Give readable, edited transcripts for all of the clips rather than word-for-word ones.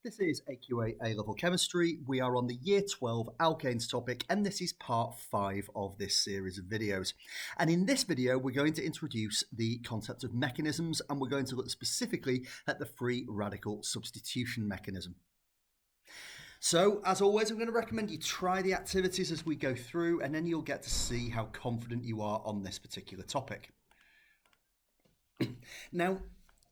This is AQA A-Level Chemistry. We are on the Year 12 Alkanes topic, and this is part 5 of this series of videos. And in this video, we're going to introduce the concept of mechanisms, and we're going to look specifically at the free radical substitution mechanism. So, as always, I'm going to recommend you try the activities as we go through, and then you'll get to see how confident you are on this particular topic. Now,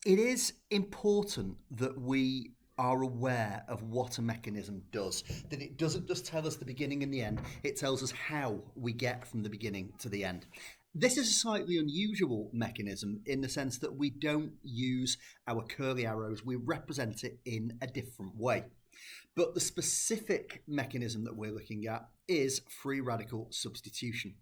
it is important that we are aware of what a mechanism does, that it doesn't just tell us the beginning and the end, it tells us how we get from the beginning to the end. This is a slightly unusual mechanism in the sense that we don't use our curly arrows, we represent it in a different way. But the specific mechanism that we're looking at is free radical substitution.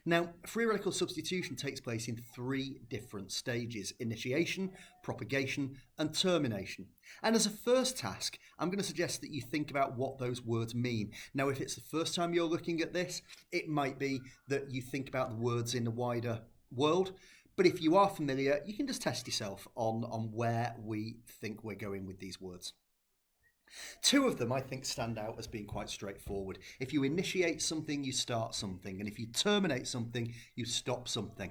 Now, free radical substitution takes place in 3 different stages: initiation, propagation, and termination. And as a first task, I'm going to suggest that you think about what those words mean. Now, if it's the first time you're looking at this, it might be that you think about the words in the wider world. But if you are familiar, you can just test yourself on where we think we're going with these words. 2 of them I think stand out as being quite straightforward. If you initiate something, you start something, and if you terminate something, you stop something.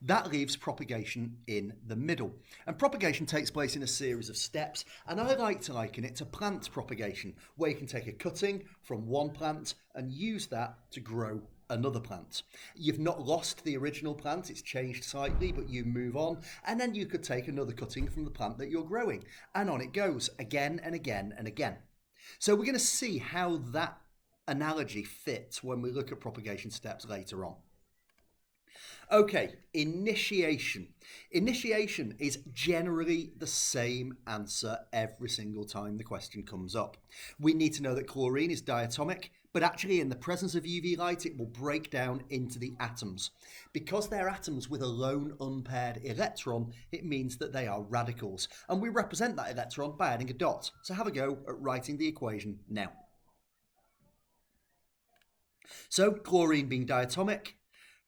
That leaves propagation in the middle. And propagation takes place in a series of steps, and I like to liken it to plant propagation, where you can take a cutting from one plant and use that to grow another plant. You've not lost the original plant, it's changed slightly, but you move on, and then you could take another cutting from the plant that you're growing, and on it goes again and again and again. So we're going to see how that analogy fits when we look at propagation steps later on. Okay, initiation. Initiation is generally the same answer every single time the question comes up. We need to know that chlorine is diatomic, but actually in the presence of UV light it will break down into the atoms. Because they're atoms with a lone unpaired electron, it means that they are radicals, and we represent that electron by adding a dot. So have a go at writing the equation now. So chlorine being diatomic,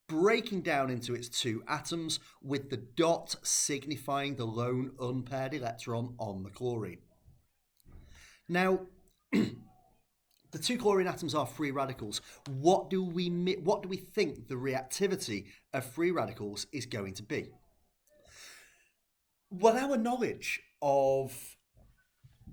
breaking down into its 2 atoms with the dot signifying the lone unpaired electron on the chlorine. Now, the 2 chlorine atoms are free radicals. What do we think the reactivity of free radicals is going to be? Well, our knowledge of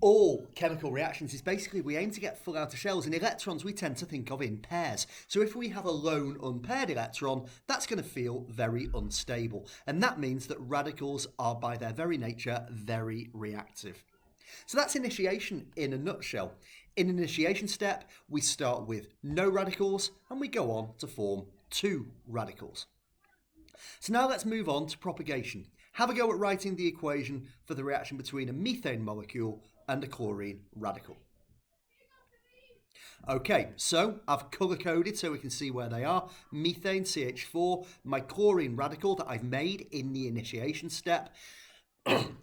all chemical reactions is basically we aim to get full outer shells, and electrons we tend to think of in pairs. So if we have a lone unpaired electron, that's going to feel very unstable, and that means that radicals are by their very nature very reactive. So that's initiation in a nutshell. In an initiation step, we start with no radicals and we go on to form 2 radicals. So now let's move on to propagation. Have a go at writing the equation for the reaction between a methane molecule and a chlorine radical. Okay, so I've colour-coded so we can see where they are. Methane, CH4, my chlorine radical that I've made in the initiation step.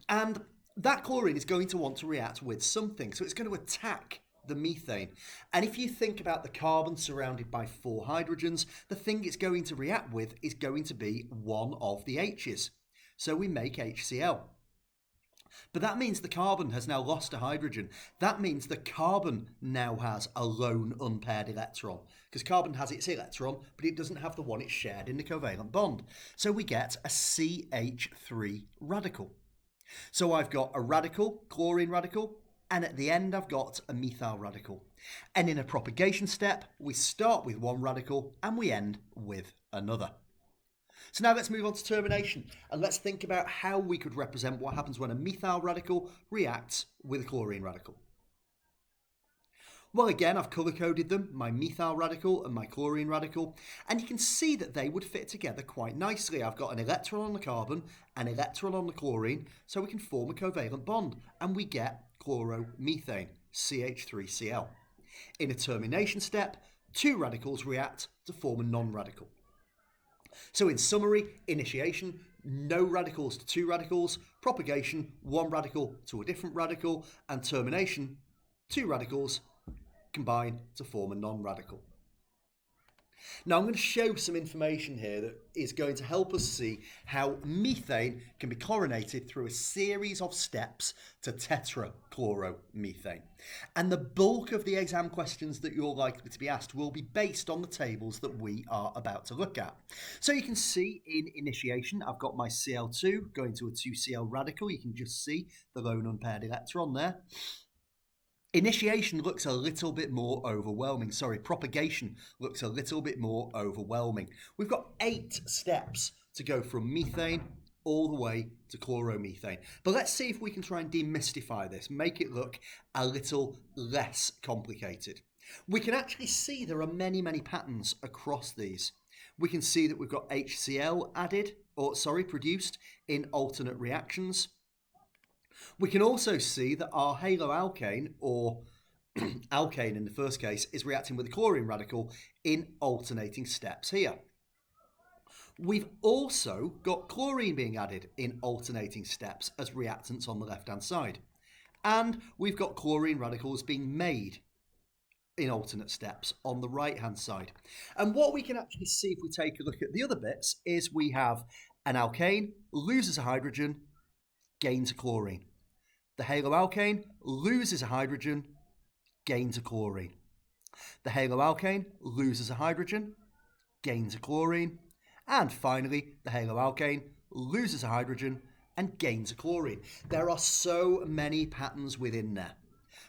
And that chlorine is going to want to react with something, so it's going to attack the methane. And if you think about the carbon surrounded by 4 hydrogens, the thing it's going to react with is going to be one of the H's. So we make HCl. But that means the carbon has now lost a hydrogen. That means the carbon now has a lone unpaired electron, because carbon has its electron, but it doesn't have the one it's shared in the covalent bond. So we get a CH3 radical. So I've got a radical, chlorine radical, and at the end I've got a methyl radical. And in a propagation step, we start with one radical and we end with another. So now let's move on to termination, and let's think about how we could represent what happens when a methyl radical reacts with a chlorine radical. Well, again, I've colour-coded them, my methyl radical and my chlorine radical, and you can see that they would fit together quite nicely. I've got an electron on the carbon, an electron on the chlorine, so we can form a covalent bond, and we get chloromethane, CH3Cl. In a termination step, 2 radicals react to form a non-radical. So in summary, initiation, no radicals to 2 radicals, propagation, 1 radical to a different radical, and termination, 2 radicals combine to form a non-radical. Now I'm going to show some information here that is going to help us see how methane can be chlorinated through a series of steps to tetrachloromethane. And the bulk of the exam questions that you're likely to be asked will be based on the tables that we are about to look at. So you can see in initiation, I've got my Cl2 going to a 2Cl radical. You can just see the lone unpaired electron there. Initiation looks a little bit more overwhelming. Propagation looks a little bit more overwhelming. We've got 8 steps to go from methane all the way to chloromethane. But let's see if we can try and demystify this, make it look a little less complicated. We can actually see there are many patterns across these. We can see that we've got HCl produced in alternate reactions. We can also see that our haloalkane, or alkane in the first case, is reacting with a chlorine radical in alternating steps here. We've also got chlorine being added in alternating steps as reactants on the left-hand side. And we've got chlorine radicals being made in alternate steps on the right-hand side. And what we can actually see if we take a look at the other bits is we have an alkane loses a hydrogen, gains a chlorine. The haloalkane loses a hydrogen, gains a chlorine. The haloalkane loses a hydrogen, gains a chlorine. And finally, the haloalkane loses a hydrogen and gains a chlorine. There are so many patterns within there.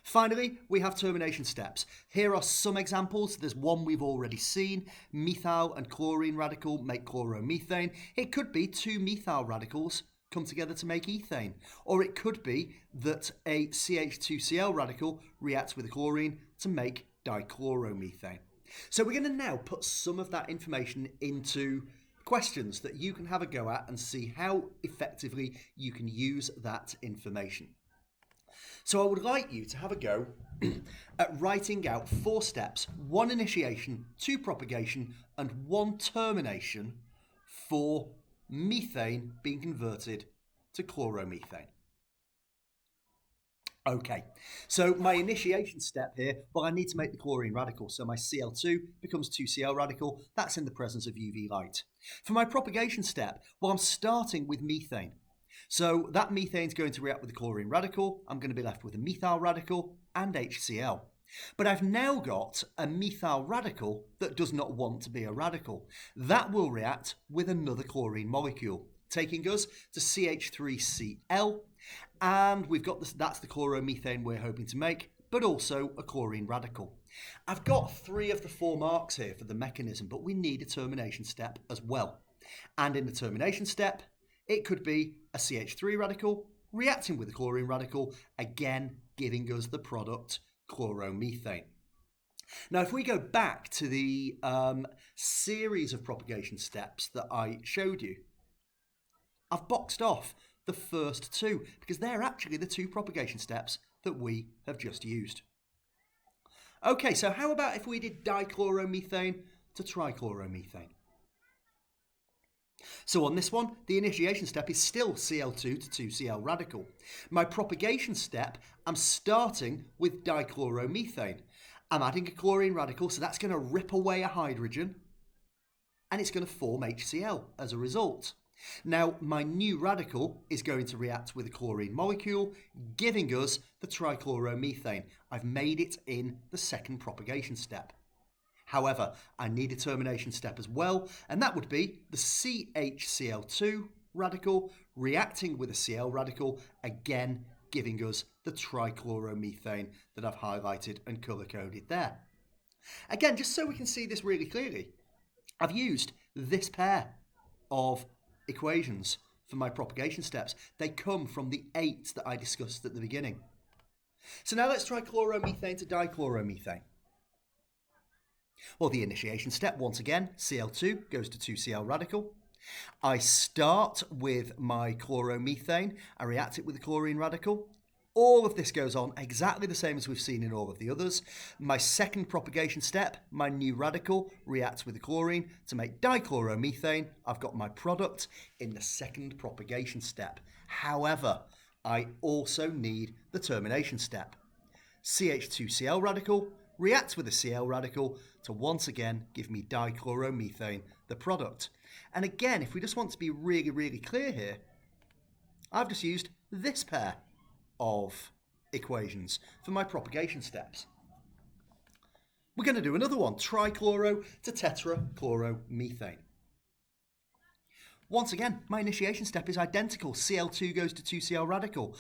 Finally, we have termination steps. Here are some examples. There's one we've already seen. Methyl and chlorine radical make chloromethane. It could be 2 methyl radicals come together to make ethane. Or it could be that a CH2Cl radical reacts with a chlorine to make dichloromethane. So we're going to now put some of that information into questions that you can have a go at and see how effectively you can use that information. So I would like you to have a go at writing out 4 steps, 1 initiation, 2 propagation, and 1 termination for methane being converted to chloromethane. Okay, so my initiation step here, well, I need to make the chlorine radical. So my Cl2 becomes 2Cl radical. That's in the presence of UV light. For my propagation step, well, I'm starting with methane. So that methane is going to react with the chlorine radical. I'm going to be left with a methyl radical and HCl. But I've now got a methyl radical that does not want to be a radical. That will react with another chlorine molecule, taking us to CH3Cl. And we've got this, that's the chloromethane we're hoping to make, but also a chlorine radical. I've got 3 of the 4 marks here for the mechanism, but we need a termination step as well. And in the termination step, it could be a CH3 radical reacting with a chlorine radical, again giving us the product chloromethane. Now, if we go back to the series of propagation steps that I showed you, I've boxed off the first 2 because they're actually the 2 propagation steps that we have just used. Okay, so how about if we did dichloromethane to trichloromethane? So on this one, the initiation step is still Cl2 to 2Cl radical. My propagation step, I'm starting with dichloromethane. I'm adding a chlorine radical, so that's going to rip away a hydrogen, and it's going to form HCl as a result. Now, my new radical is going to react with a chlorine molecule, giving us the trichloromethane. I've made it in the second propagation step. However, I need a termination step as well, and that would be the CHCl2 radical reacting with a Cl radical, again giving us the trichloromethane that I've highlighted and colour-coded there. Again, just so we can see this really clearly, I've used this pair of equations for my propagation steps. They come from the 8 that I discussed at the beginning. So now let's try chloromethane to dichloromethane. Well, the initiation step, once again, Cl2 goes to 2Cl radical. I start with my chloromethane. I react it with the chlorine radical. All of this goes on exactly the same as we've seen in all of the others. My second propagation step, my new radical reacts with the chlorine to make dichloromethane. I've got my product in the second propagation step. However, I also need the termination step. CH2Cl radical reacts with a Cl radical to once again give me dichloromethane, the product. And again, if we just want to be really, really clear here, I've just used this pair of equations for my propagation steps. We're going to do another one, trichloro to tetrachloromethane. Once again, my initiation step is identical. Cl2 goes to 2Cl radical.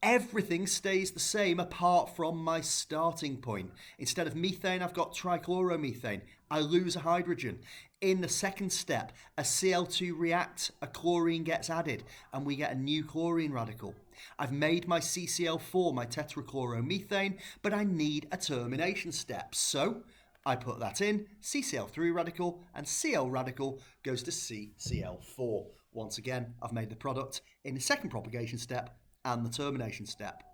Everything stays the same apart from my starting point. Instead of methane, I've got trichloromethane. I lose a hydrogen. In the second step, a Cl2 reacts, a chlorine gets added, and we get a new chlorine radical. I've made my CCl4, my tetrachloromethane, but I need a termination step. So I put that in, CCl3 radical, and Cl radical goes to CCl4. Once again, I've made the product in the second propagation step and the termination step.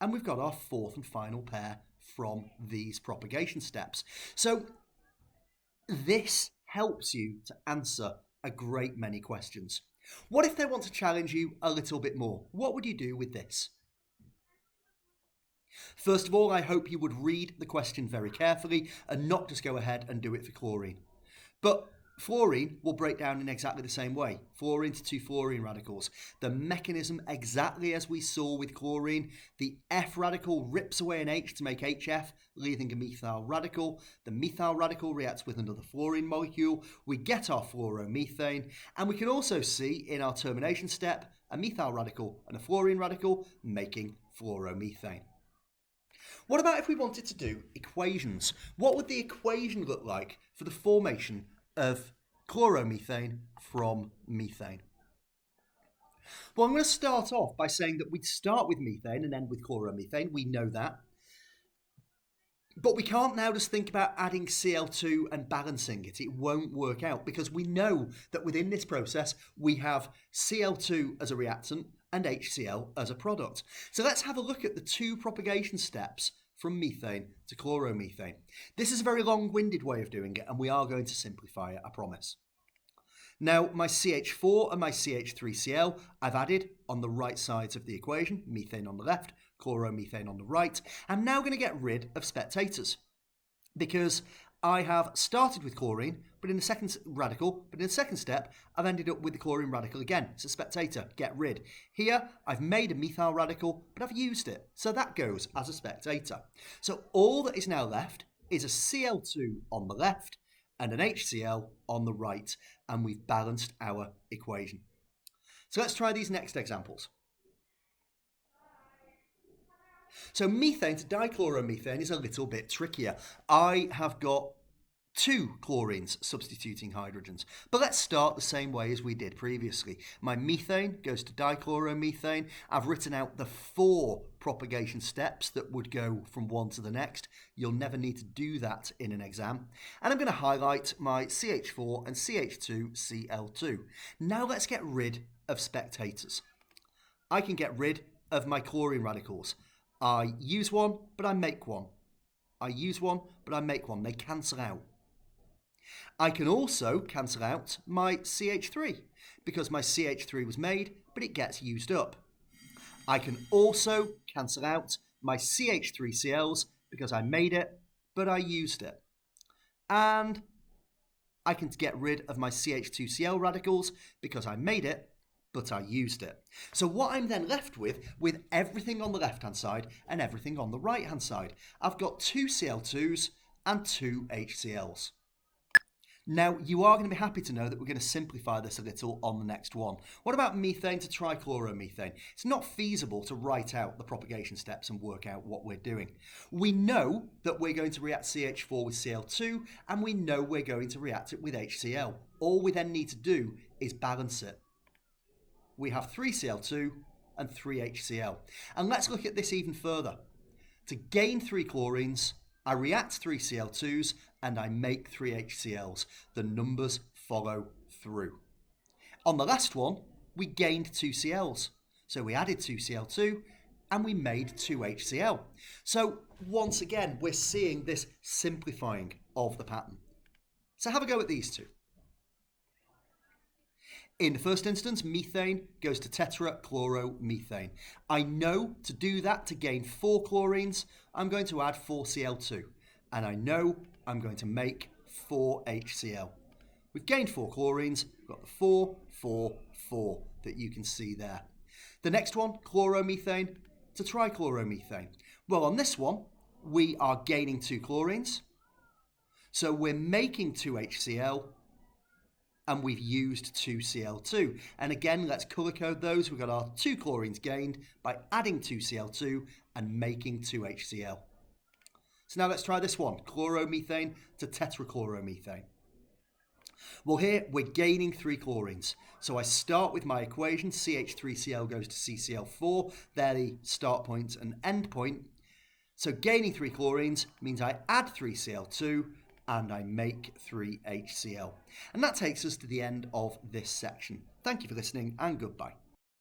And we've got our fourth and final pair from these propagation steps. So this helps you to answer a great many questions. What if they want to challenge you a little bit more? What would you do with this? First of all, I hope you would read the question very carefully and not just go ahead and do it for chlorine. But fluorine will break down in exactly the same way. Fluorine to two fluorine radicals. The mechanism exactly as we saw with chlorine. The F radical rips away an H to make HF, leaving a methyl radical. The methyl radical reacts with another fluorine molecule. We get our fluoromethane. And we can also see in our termination step a methyl radical and a fluorine radical making fluoromethane. What about if we wanted to do equations? What would the equation look like for the formation of chloromethane from methane? Well, I'm going to start off by saying that we'd start with methane and end with chloromethane. We know that. But we can't now just think about adding Cl2 and balancing it. It won't work out because we know that within this process we have Cl2 as a reactant and HCl as a product. So let's have a look at the two propagation steps from methane to chloromethane. This is a very long-winded way of doing it, and we are going to simplify it, I promise. Now, my CH4 and my CH3Cl I've added on the right sides of the equation, methane on the left, chloromethane on the right. I'm now going to get rid of spectators because I have started with chlorine, but in the second step, I've ended up with the chlorine radical again. It's a spectator, get rid. Here, I've made a methyl radical, but I've used it. So that goes as a spectator. So all that is now left is a Cl2 on the left and an HCl on the right, and we've balanced our equation. So let's try these next examples. So methane to dichloromethane is a little bit trickier. I have got two chlorines substituting hydrogens. But let's start the same way as we did previously. My methane goes to dichloromethane. I've written out the 4 propagation steps that would go from one to the next. You'll never need to do that in an exam. And I'm going to highlight my CH4 and CH2Cl2. Now let's get rid of spectators. I can get rid of my chlorine radicals. I use one, but I make one. I use one, but I make one. They cancel out. I can also cancel out my CH3 because my CH3 was made, but it gets used up. I can also cancel out my CH3Cls because I made it, but I used it. And I can get rid of my CH2Cl radicals because I made it, but I used it. So what I'm then left with everything on the left-hand side and everything on the right-hand side, I've got 2 Cl2s and 2 HCls. Now, you are going to be happy to know that we're going to simplify this a little on the next one. What about methane to trichloromethane? It's not feasible to write out the propagation steps and work out what we're doing. We know that we're going to react CH4 with Cl2, and we know we're going to react it with HCl. All we then need to do is balance it. We have 3 Cl2 and 3 HCl. And let's look at this even further. To gain 3 chlorines, I react 3 Cl2s and I make 3 HCls. The numbers follow through. On the last one, we gained 2 Cls. So we added 2 Cl2 and we made 2 HCl. So once again, we're seeing this simplifying of the pattern. So have a go at these two. In the first instance, methane goes to tetrachloromethane. I know to do that, to gain 4 chlorines, I'm going to add 4Cl2. And I know I'm going to make 4 HCl. We've gained 4 chlorines, we've got the 4, 4, 4 that you can see there. The next one, chloromethane to trichloromethane. Well, on this one, we are gaining 2 chlorines. So we're making 2 HCl, and we've used 2 Cl2. And again, let's colour code those. We've got our 2 chlorines gained by adding 2 Cl2 and making 2 HCl. So now let's try this one, chloromethane to tetrachloromethane. Well, here we're gaining 3 chlorines. So I start with my equation, CH3Cl goes to CCl4. They're the start point and end point. So gaining 3 chlorines means I add 3 Cl2 and I make 3 HCl. And that takes us to the end of this section. Thank you for listening and goodbye.